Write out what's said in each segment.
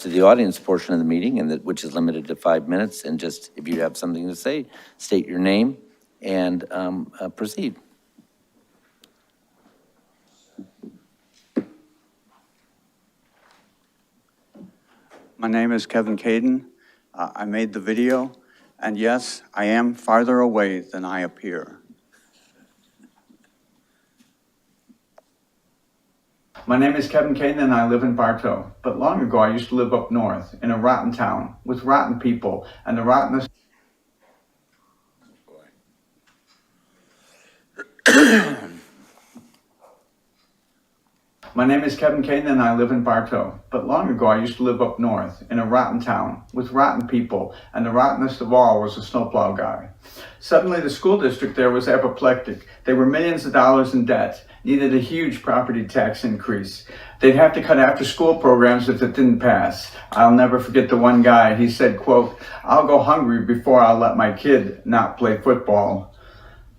to the audience portion of the meeting, and which is limited to 5 minutes. And just, if you have something to say, state your name and proceed. My name is Kevin Caden. I made the video, and yes, I am farther away than I appear. My name is Kevin Caden, and I live in Bartow. But long ago, I used to live up north in a rotten town with rotten people, and the rottenness. My name is Kevin Caden, and I live in Bartow. But long ago, I used to live up north in a rotten town with rotten people, and the rottenest of all was a snowplow guy. Suddenly, the school district there was apoplectic. They were millions of dollars in debt, needed a huge property tax increase. They'd have to cut after-school programs if it didn't pass. I'll never forget the one guy. He said, quote, "I'll go hungry before I'll let my kid not play football."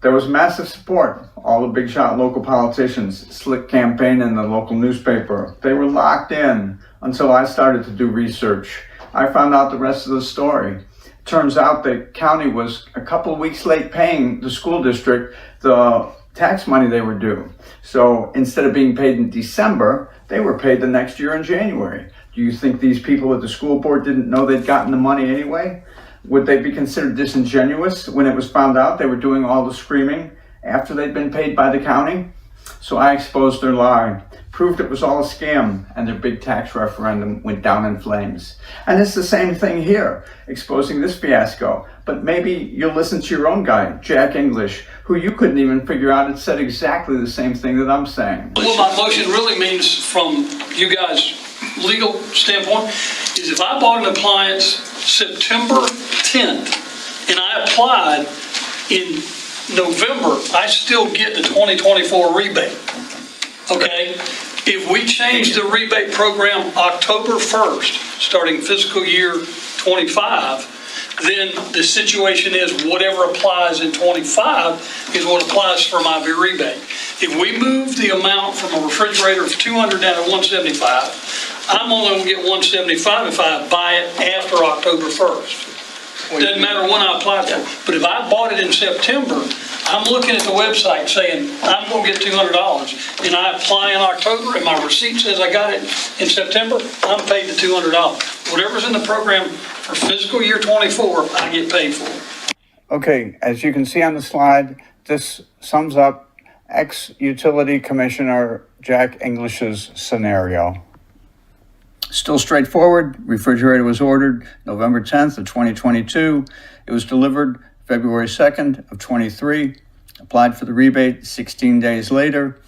There was massive support. All the big shot local politicians, slick campaign in the local newspaper. They were locked in until I started to do research. I found out the rest of the story. Turns out the county was a couple of weeks late paying the school district the tax money they were due. So instead of being paid in December, they were paid the next year in January. Do you think these people at the school board didn't know they'd gotten the money anyway? Would they be considered disingenuous when it was found out they were doing all the screaming after they'd been paid by the county? So I exposed their lie, proved it was all a scam, and their big tax referendum went down in flames. And it's the same thing here, exposing this fiasco. But maybe you'll listen to your own guy, Jack English, who you couldn't even figure out had said exactly the same thing that I'm saying. What my motion really means from you guys' legal standpoint is if I bought an appliance September 10th and I applied in November, I still get the 2024 rebate. Okay? If we change the rebate program October 1st, starting fiscal year 25, then the situation is whatever applies in 25 is what applies for my rebate. If we move the amount from a refrigerator of 200 down to 175, I'm only going to get 175 if I buy it after October 1st. Doesn't matter when I apply for it. But if I bought it in September, I'm looking at the website saying I'm going to get $200, and I apply in October, and my receipt says I got it in September, I'm paid the $200. Whatever's in the program for fiscal year 24, I get paid for. Okay, as you can see on the slide, this sums up ex-utility commissioner Jack English's scenario. Still straightforward. Refrigerator was ordered November 10th of 2022. It was delivered February 2nd of 23. Applied for the rebate 16 days later.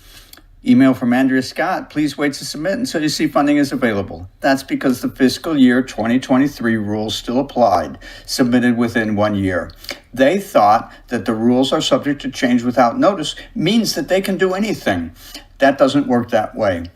Email from Andrea Scott, please wait to submit until you see funding is available. That's because the fiscal year 2023 rules still applied, submitted within 1 year. They thought that the rules are subject to change without notice means that they can do anything. That doesn't work that way.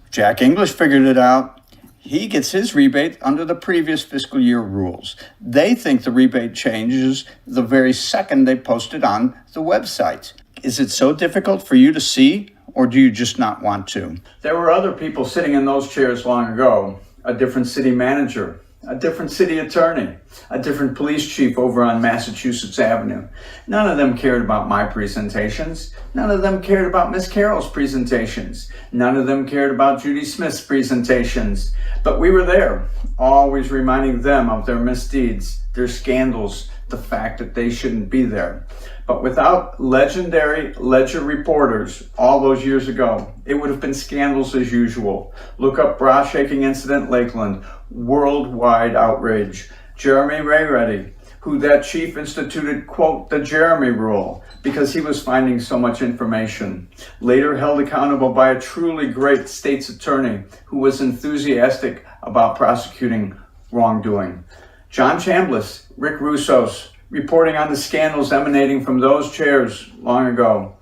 Jack English figured it out. He gets his rebate under the previous fiscal year rules. They think the rebate changes the very second they post it on the website. Is it so difficult for you to see, or do you just not want to? There were other people sitting in those chairs long ago. A different city manager, a different city attorney, a different police chief over on Massachusetts Avenue. None of them cared about my presentations. None of them cared about Miss Carroll's presentations. None of them cared about Judy Smith's presentations. But we were there, always reminding them of their misdeeds, their scandals, the fact that they shouldn't be there. But without legendary Ledger reporters all those years ago, it would have been scandals as usual. Look up bra shaking incident Lakeland, worldwide outrage. Jeremy Rebate, who that chief instituted, quote, the Jeremy rule, because he was finding so much information. Later held accountable by a truly great state's attorney who was enthusiastic about prosecuting wrongdoing. John Chambliss, Rick Russos, reporting on the scandals emanating from those chairs long ago.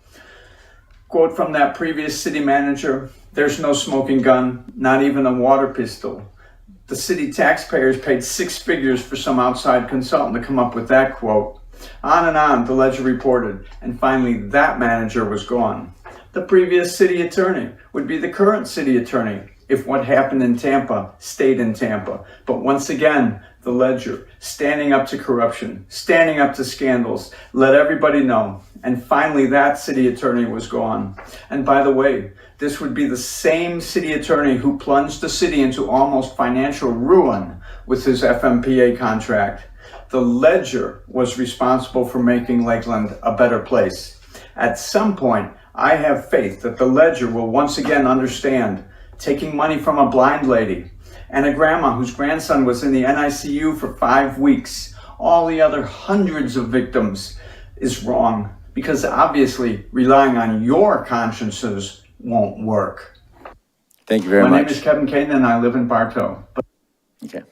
Quote from that previous city manager, there's no smoking gun, not even a water pistol. The city taxpayers paid 6 figures for some outside consultant to come up with that quote. On, the Ledger reported, and finally that manager was gone. The previous city attorney would be the current city attorney if what happened in Tampa stayed in Tampa. But once again, the Ledger, standing up to corruption, standing up to scandals, let everybody know. And finally, that city attorney was gone. And by the way, this would be the same city attorney who plunged the city into almost financial ruin with his FMPA contract. The Ledger was responsible for making Lakeland a better place. At some point, I have faith that the Ledger will once again understand taking money from a blind lady and a grandma whose grandson was in the NICU for 5 weeks, all the other hundreds of victims, is wrong, because obviously relying on your consciences won't work. Thank you very much. My name is Kevin Caden and I live in Bartow. Okay.